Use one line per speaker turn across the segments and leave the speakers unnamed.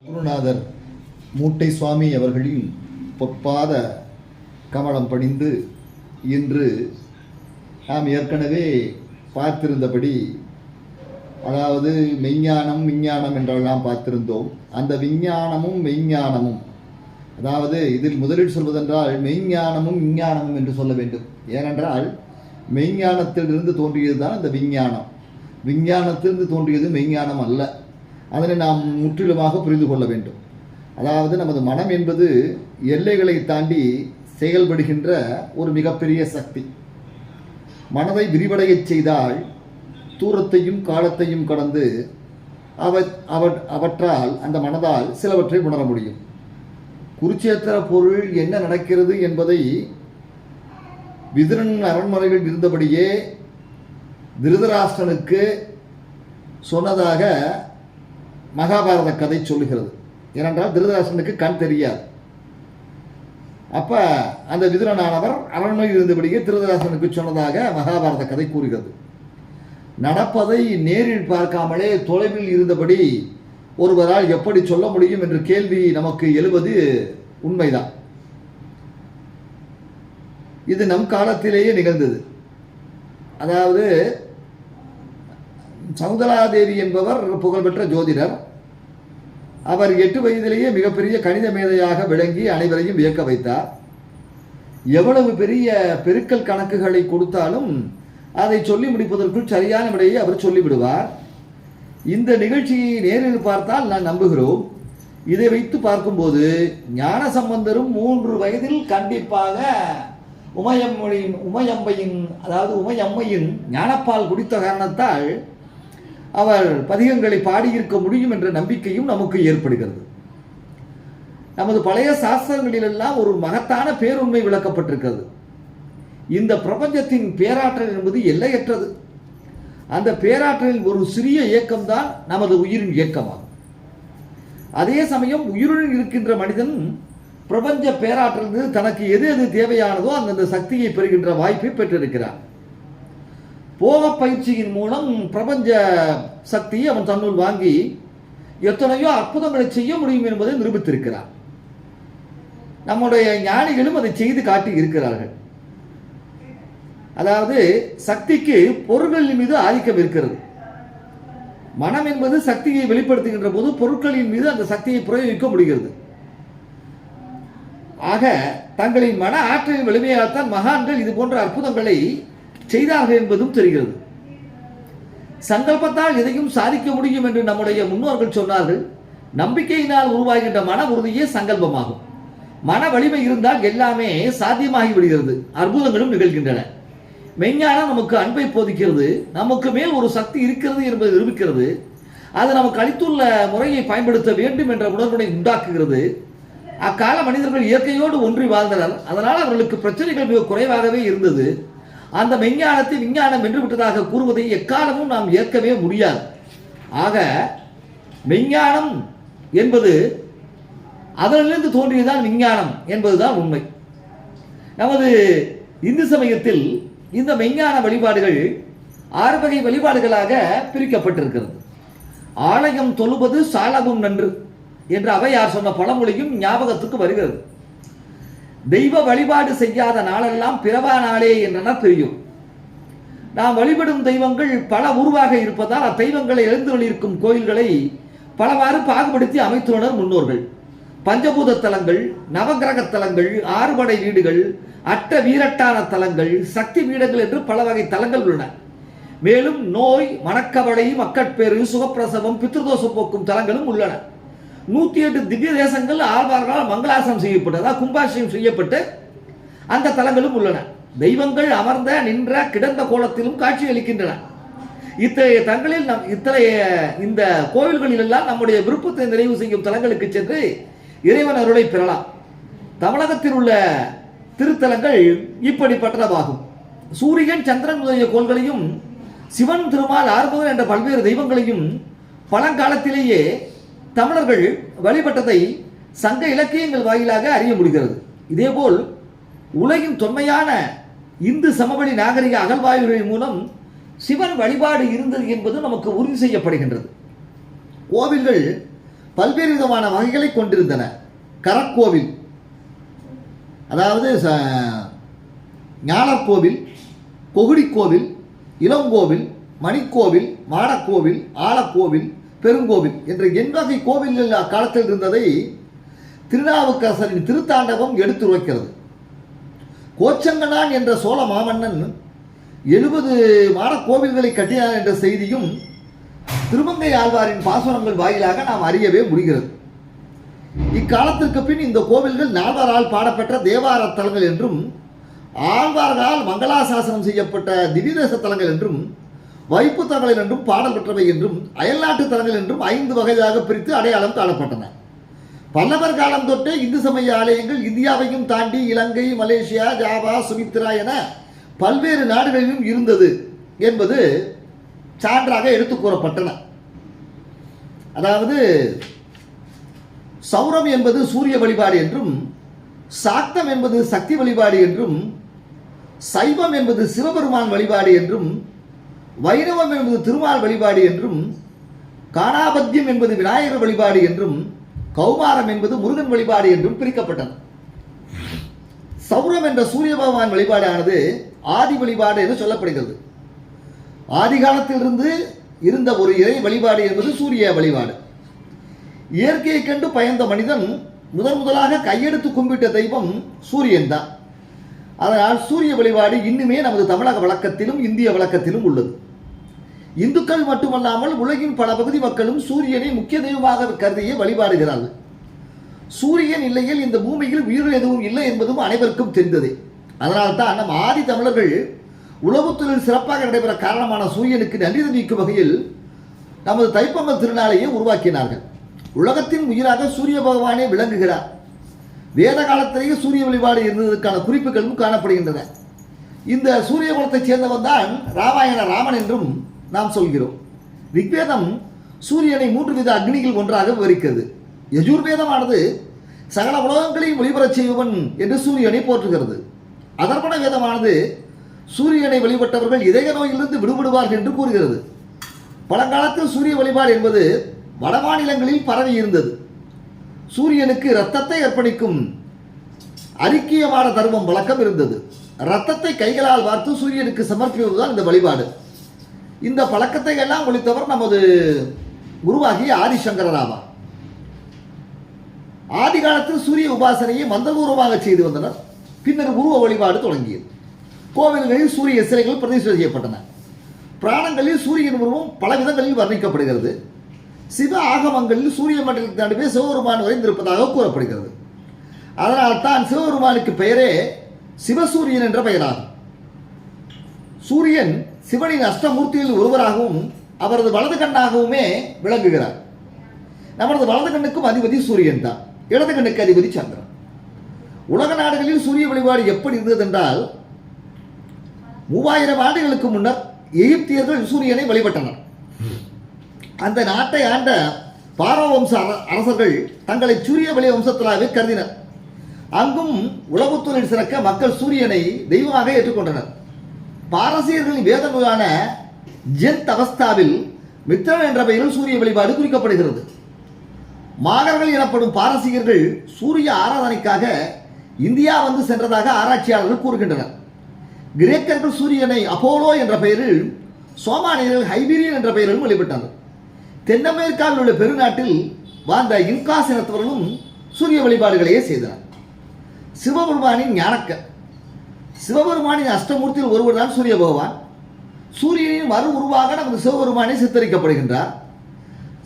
குருநாதர் மூட்டை சுவாமி அவர்களின் பொற்பாத கமலம் பணிந்து இன்று நாம் ஏற்கனவே பார்த்திருந்தபடி, அதாவது மெய்ஞானம் விஞ்ஞானம் என்றெல்லாம் பார்த்திருந்தோம். அந்த விஞ்ஞானமும் மெய்ஞானமும், அதாவது இதில் முதலில் சொல்வதென்றால் மெய்ஞானமும் விஞ்ஞானமும் என்று சொல்ல வேண்டும். ஏனென்றால் மெய்ஞானத்திலிருந்து தோன்றியது தான் இந்த விஞ்ஞானம், விஞ்ஞானத்திலிருந்து தோன்றியது மெய்ஞானம் அல்ல. அதனை நாம் முற்றிலுமாக புரிந்து கொள்ள வேண்டும். அதாவது நமது மனம் என்பது எல்லைகளை தாண்டி செயல்படுகின்ற ஒரு மிகப்பெரிய சக்தி. மனதை விரிவடையச் செய்தால் தூரத்தையும் காலத்தையும் கடந்து அவற்றால் அந்த மனதால் சிலவற்றை உணர முடியும். குருச்சேத்திர பொருள் என்ன நடக்கிறது என்பதை விதுரன் அரண்மனையில் இருந்தபடியே திருதராஷ்டிரனுக்கு சொன்னதாக மகாபாரத கதை சொல்லுகிறது. ஏனென்றால் திருதராஷ்டிரனுக்கு கண் தெரியாது. அப்ப அந்த விதுரனானவர் அரண்மனையில் இருந்தபடியே திருதராஷ்டிரனுக்கு சொன்னதாக மகாபாரத கதை கூறுகிறது. நடப்பதை நேரில் பார்க்காமலே தொலைவில் இருந்தபடி ஒருவரால் எப்படி சொல்ல முடியும் என்ற கேள்வி நமக்கு எழுவது உண்மைதான். இது நம் காலத்திலேயே நிகழ்ந்தது. அதாவது சௌந்தராதேவி என்பவர் புகழ்பெற்ற ஜோதிடர். அவர் 8 வயதிலேயே மிகப்பெரிய கணித மேதையாக விளங்கி அனைவரையும் வியக்க வைத்தார். எவ்வளவு பெரிய பெருக்கல் கணக்குகளை கொடுத்தாலும் அதை சொல்லி முடிப்பதற்குள் சரியான விடையை அவர் சொல்லிவிடுவார். இந்த நிகழ்ச்சியை நேரில் பார்த்தால் நான் நம்புகிறோம். இதை வைத்து பார்க்கும்போது ஞானசம்பந்தரும் 3 வயதில் கண்டிப்பாக உமையம்மையின் ஞானப்பால் குடித்த காரணத்தால் அவர் பதிகங்களை பாடியிருக்க முடியும் என்ற நம்பிக்கையும் நமக்கு ஏற்படுகிறது. நமது பழைய சாஸ்திரங்களிலெல்லாம் ஒரு மகத்தான பேருண்மை விளக்கப்பட்டிருக்கிறது. இந்த பிரபஞ்சத்தின் பேராற்றல் என்பது எல்லையற்றது. அந்த பேராற்றலில் ஒரு சிறிய இயக்கம்தான் நமது உயிரின் இயக்கமாகும். அதே சமயம் உயிருடன் இருக்கின்ற மனிதன் பிரபஞ்ச பேராற்றல் தனக்கு எது எது தேவையானதோ அந்தந்த சக்தியை பெறுகின்ற வாய்ப்பை பெற்றிருக்கிறான். போக பயிற்சியின் மூலம் பிரபஞ்ச சக்தியை அவன் தன்னுள் வாங்கி எத்தனையோ அற்புதங்களை செய்ய முடியும் என்பதை நிரூபித்திருக்கிறான். நம்முடைய ஞானிகளும் அதை செய்து காட்டி இருக்கிறார்கள். அதாவது சக்திக்கு பொருட்களின் மீது ஆதிக்கம் இருக்கிறது. மனம் என்பது சக்தியை வெளிப்படுத்துகின்ற போது பொருட்களின் மீது அந்த சக்தியை பிரயோகிக்க முடிகிறது. ஆக தங்களின் மன ஆற்றலின் வலிமையால்தான் மகான்கள் இது போன்ற அற்புதங்களை செய்தார்கள் என்பதும் தெரிகிறது. சங்கல்பத்தால் எதையும் சாதிக்க முடியும் என்று நம்முடைய முன்னோர்கள் சொன்னார்கள். நம்பிக்கையினால் உருவாகின்ற மன உறுதியே சங்கல்பமாகும். மன வலிமை இருந்தால் எல்லாமே சாத்தியமாகி விடுகிறது, அற்புதங்களும் நிகழ்கின்றன. மெய்ஞானம் நமக்கு அன்பை போதிக்கிறது, நமக்கு மேல் ஒரு சக்தி இருக்கிறது என்பதை நிரூபிக்கிறது. அது நமக்கு அளித்துள்ள முறையை பயன்படுத்த வேண்டும் என்ற உணர்வினை உண்டாக்குகிறது. அக்கால மனிதர்கள் இயற்கையோடு ஒன்றி வாழ்ந்தனர். அதனால் அவர்களுக்கு பிரச்சனைகள் மிக குறைவாகவே இருந்தது. அந்த மெய்ஞானத்தை விஞ்ஞானம் வென்று விட்டதாக கூறுவதை எக்காலமும் நாம் ஏற்கவே முடியாது. ஆக மெய்ஞானம் என்பது அதனிலிருந்து தோன்றியதான் விஞ்ஞானம் என்பதுதான் உண்மை. நமது இந்து சமயத்தில் இந்த மெய்ஞான வழிபாடுகள் 6 வகை வழிபாடுகளாக பிரிக்கப்பட்டிருக்கிறது. ஆலயம் தொழுவது சாலவும் நன்று என்று அவையார் சொன்ன பழமொழியும் ஞாபகத்துக்கு வருகிறது. தெய்வ வழிபாடு செய்யாத நாளெல்லாம் பிறவா நாளே என்றனர் தெரியும். நாம் வழிபடும் தெய்வங்கள் பல உருவாக இருப்பதால் அத்தெய்வங்களை எழுந்துள்ளிருக்கும் கோயில்களை பலவாறு பாகுபடுத்தி அமைத்துள்ளனர் முன்னோர்கள். பஞ்சபூத தலங்கள், நவகிரக தலங்கள், 6 படை வீடுகள், அட்ட வீரட்டான தலங்கள், சக்தி வீடுகள் என்று பல வகை தலங்கள் உள்ளன. மேலும் நோய், மனக்கவலை, மக்கட்பேறு, சுகப்பிரசவம், பித்ருதோஷம் போக்கும் தலங்களும் உள்ளன. 108 திவ்ய தேசங்கள் ஆழ்வார்களால் மங்களாசனம் செய்யப்பட்டதா கும்பாசியம் செய்யப்பட்டு அந்த தலங்களும் உள்ளன. தெய்வங்கள் அமர்ந்த, நின்ற, கிடந்த கோலத்திலும் காட்சி அளிக்கின்றன. இத்தகைய தங்களில் இந்த கோவில்களில் எல்லாம் நம்முடைய விருப்பத்தை நிறைவு செய்யும் தலங்களுக்கு சென்று இறைவன் அருளை பெறலாம். தமிழகத்தில் உள்ள திருத்தலங்கள் இப்படிப்பட்டதாகும். சூரியன், சந்திரன் முதலிய கோள்களையும் சிவன், திருமால், ஆறுமுகன் என்ற பல்வேறு தெய்வங்களையும் பழங்காலத்திலேயே தமிழர்கள் வழிபட்டதை சங்க இலக்கியங்கள் வாயிலாக அறிய முடிகிறது. இதேபோல் உலகின் தொன்மையான இந்து சமவெளி நாகரிக அகழ்வாய்வுகளின் மூலம் சிவன் வழிபாடு இருந்தது என்பது நமக்கு உறுதி செய்யப்படுகின்றது. கோவில்கள் பல்வேறு விதமான வகைகளை கொண்டிருந்தன. கரக்கோவில், அதாவது ஞானக்கோவில், கொகுடிக்கோவில், இளங்கோவில், மணிக்கோவில், மாடக்கோவில், ஆலக்கோவில், பெருங்கோவில் என்ற எண்வகை கோவில்கள் அக்காலத்தில் இருந்ததை திருநாவுக்கரசரின் திருத்தாண்டவம் எடுத்துரைக்கிறது. கோச்சங்கனான் என்ற சோழ மாமன்னன் 70 மாடக்கோவில்களை கட்டினார் என்ற செய்தியும் திருமங்கை ஆழ்வாரின் பாசுரங்கள் வாயிலாக நாம் அறியவே முடிகிறது. இக்காலத்திற்கு பின் இந்த கோவில்கள் நால்வரால் பாடப்பெற்ற தேவார தலங்கள் என்றும், ஆழ்வார்களால் மங்களாசாசனம் செய்யப்பட்ட திவ்யதேச தலங்கள் என்றும், வைப்பு தலங்கள் என்றும், பாடல் பெற்றவை என்றும், அயல்நாட்டு தலங்கள் என்றும் 5 வகையாக பிரித்து அடையாளம் காணப்பட்டன. பல்லவர் காலம் தொட்டே இந்து சமய ஆலயங்கள் இந்தியாவையும் தாண்டி இலங்கை, மலேசியா, ஜாவா, சுமித்ரா என பல்வேறு நாடுகளிலும் இருந்தது என்பது சான்றாக எடுத்து கூறப்பட்டன. அதாவது சௌரம் என்பது சூரிய வழிபாடு என்றும், சாக்தம் என்பது சக்தி வழிபாடு என்றும், சைவம் என்பது சிவபெருமான் வழிபாடு என்றும், வைணவம் என்பது திருமால் வழிபாடு என்றும், காணாபத்தியம் என்பது விநாயகர் வழிபாடு என்றும், கௌமாரம் என்பது முருகன் வழிபாடு என்றும் பிரிக்கப்பட்டன. சௌரம் என்ற சூரிய பகவான் வழிபாடானது ஆதி வழிபாடு என்று சொல்லப்படுகிறது. ஆதி காலத்திலிருந்து இருந்த ஒரு இறை வழிபாடு என்பது சூரிய வழிபாடு. இயற்கையை கண்டு பயந்த மனிதன் முதலாக கையெடுத்து கும்பிட்ட தெய்வம் சூரியன் தான். அதனால் சூரிய வழிபாடு இன்னுமே நமது தமிழக வழக்கத்திலும் இந்திய வழக்கத்திலும் உள்ளது. இந்துக்கள் மட்டுமல்லாமல் உலகின் பல பகுதி மக்களும் சூரியனை முக்கிய தெய்வமாக கருதியே வழிபாடுகிறார்கள். சூரியன் இல்லையில் இந்த பூமியில் உயிர் எதுவும் இல்லை என்பதும் அனைவருக்கும் தெரிந்ததே. அதனால்தான் நம் ஆதி தமிழர்கள் உழவுத் தொழில் சிறப்பாக நடைபெற காரணமான சூரியனுக்கு நன்றி தெரிவிக்கும் வகையில் நமது தைப்பொங்கல் திருநாளையே உருவாக்கினார்கள். உலகத்தின் உயிராக சூரிய பகவானே விளங்குகிறார். வேத காலத்திலேயே சூரிய வழிபாடு இருந்ததற்கான குறிப்புகளும் காணப்படுகின்றன. இந்த சூரிய குலத்தைச் சேர்ந்தவன் தான் ராமாயண ராமன் என்றும் நாம் சொல்கிறோம். ரிக்வேதம் சூரியனை 3 வித அக்னிகள் ஒன்றாக விவரிக்கிறது. யஜுர்வேதமானது சகல உலகங்களையும் ஒளிபரச் செய்வன் என்று சூரியனை போற்றுகிறது. அதர்வண வேதமானது சூரியனை வழிபட்டவர்கள் இதய நோயிலிருந்து விடுபடுவார்கள் என்று கூறுகிறது. பழங்காலத்தில் சூரிய வழிபாடு என்பது வட மாநிலங்களில் பரவி இருந்தது. சூரியனுக்கு இரத்தத்தை அர்ப்பணிக்கும் அரிக்கியமான தர்மம் வழக்கம் இருந்தது. இரத்தத்தை கைகளால் வார்த்து சூரியனுக்கு சமர்ப்பிப்பதுதான் இந்த வழிபாடு. இந்த பழக்கத்தை எல்லாம் ஒழித்தவர் நமது குருவாகிய ஆதிசங்கரர் ஆவார். ஆதி காலத்தில் சூரிய உபாசனையை மந்தபூர்வமாக செய்து வந்தனர். பின்னர் உருவ வழிபாடு தொடங்கியது. கோவில்களில் சூரிய சிலைகள் பிரதிஷ்டை செய்யப்பட்டன. புராணங்களில் சூரியன் உருவம் பல விதங்களில் வர்ணிக்கப்படுகிறது. சிவ ஆகமங்களில் சூரிய மண்டலத்தின் நடுவே சிவபெருமான் வரைந்திருப்பதாக கூறப்படுகிறது. அதனால் தான் சிவபெருமானுக்கு பெயரே சிவசூரியன் என்ற பெயராகும். சூரியன் சிவனின் அஷ்டமூர்த்தியில் ஒருவராகவும் அவரது வலது கண்ணாகவுமே விளங்குகிறார். நமது வலது கண்ணுக்கும் அதிபதி சூரியன் தான், இடது கண்ணுக்கு அதிபதி சந்திரன். உலக நாடுகளில் சூரிய வழிபாடு எப்படி இருந்தது என்றால், 3000 ஆண்டுகளுக்கு முன்னர் எகிப்தியர்கள் சூரியனை வழிபட்டனர். அந்த நாட்டை ஆண்ட பாரோ வம்ச அரசர்கள் தங்களை சூரிய வழி வம்சத்திலாகவே கருதினர். அங்கும் உளவுத் தொழில் சிறக்க மக்கள் சூரியனை தெய்வமாக ஏற்றுக்கொண்டனர். பாரசீகர்களின் வேத நூலான ஜென்த் அவஸ்தாவில் மித்ரன் என்ற பெயரில் சூரிய வழிபாடு குறிக்கப்படுகிறது. மாகர்கள் எனப்படும் பாரசீகர்கள் சூரிய ஆராதனைக்காக இந்தியா வந்து சென்றதாக ஆராய்ச்சியாளர்கள் கூறுகின்றனர். கிரேக்கர்கள் சூரியனை அப்போலோ என்ற பெயரில், சோமானியர்கள் ஹைபீரியன் என்ற பெயரிலும் வழிபட்டனர். தென் அமெரிக்காவில் உள்ள பெருநாட்டில் வாழ்ந்த இன்காஸ் இனத்தவர்களும் சூரிய வழிபாடுகளையே செய்தனர். சிவபெருமானின் ஞானக்கண், சிவபெருமானின் அஷ்டமூர்த்தியில் ஒருவர் தான் சூரிய பகவான். சூரியனின் மறு உருவாக நமது சிவபெருமானை சித்தரிக்கப்படுகின்றார்.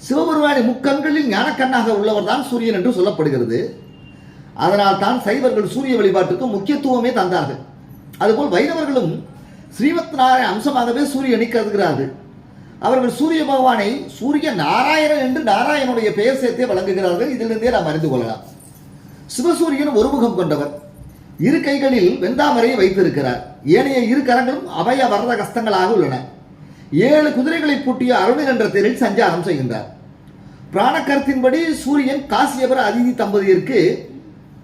சிவபெருமானின் முக்கண்களில் ஞானக்கண்ணாக உள்ளவர் தான் சூரியன் என்று சொல்லப்படுகிறது. அதனால் தான் சைவர்கள் சூரிய வழிபாட்டுக்கு முக்கியத்துவமே தந்தார்கள். அதுபோல் வைணவர்களும் ஸ்ரீமத் நாராயண அம்சமாகவே சூரியனை கருதுகிறார்கள். அவர்கள் சூரிய பகவானை சூரிய நாராயணன் என்று நாராயணனுடைய பெயர் சேர்த்தே வழங்குகிறார்கள். இதிலிருந்தே நாம் அறிந்து கொள்ளலாம். சிவசூரியன் ஒருமுகம் கொண்டவர், 2 கைகளில் வெந்தாமரையை வைத்திருக்கிறார். ஏனைய 2 கரங்களும் அபய வரத கஸ்தங்களாக உள்ளன. 7 குதிரைகளை பூட்டிய அருணன் என்ற தேரில் சஞ்சாரம் செய்கின்றார். பிராண கருத்தின்படி சூரியன்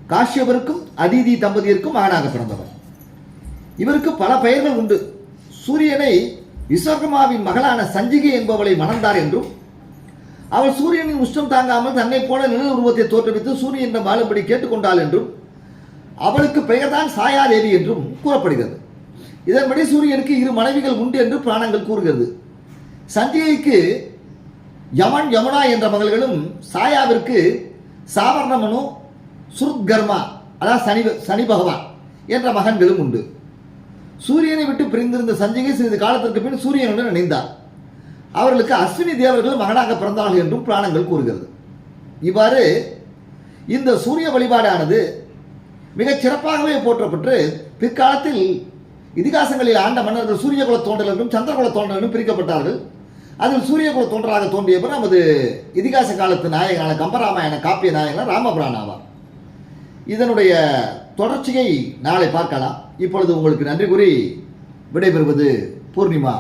காசியபருக்கும் அதிதி தம்பதியருக்கும் மகனாக பிறந்தவர். இவருக்கு பல பெயர்கள் உண்டு. சூரியனை விஸ்வகர்மாவின் மகளான சஞ்சிகை என்பவளை மணந்தார் என்றும், அவள் சூரியனின் உஷ்ணம் தாங்காமல் தன்னை போல நிழல் உருவத்தை தோற்றுவித்து சூரியனிடம் வாழும்படி கேட்டுக்கொண்டாள் என்றும் அவளுக்கு பெயர்தான் சாயாதேவி என்றும் கூறப்படுகிறது. இதன்படி சூரியனுக்கு 2 மனைவிகள் உண்டு என்று புராணங்கள் கூறுகிறது. சஞ்சீவிக்கு யமன் யமுனா என்ற மகள்களும் சாயாவிற்கு சாவர்ணமனு சுருத்கர்மா அதாவது சனி பகவான் என்ற மகன்களும் உண்டு. சூரியனை விட்டு பிரிந்திருந்த சஞ்சீவி சிறிது காலத்திற்கு பின் சூரியனுடன் இணைந்தார். அவர்களுக்கு அஸ்வினி தேவர்கள் மகனாக பிறந்தார்கள் என்றும் புராணங்கள் கூறுகிறது. இவ்வாறு இந்த சூரிய வழிபாடானது மிகச் சிறப்பாகவே போற்றப்பட்டு பிற்காலத்தில் இதிகாசங்களில் ஆண்ட மன்னர்கள் சூரியகுல தோன்றல் என்றும் சந்திரகுல தோன்றல் என்றும் பிரிக்கப்பட்டார்கள். அதில் சூரியகுல தோன்றலாக தோன்றியவர் நமது இதிகாச காலத்து நாயகனான கம்பராமாயண காப்பிய நாயகனான ராமபிரான் ஆவார். இதனுடைய தொடர்ச்சியை நாளை பார்க்கலாம். இப்பொழுது உங்களுக்கு நன்றி கூறி விடைபெறுவது பூர்ணிமா.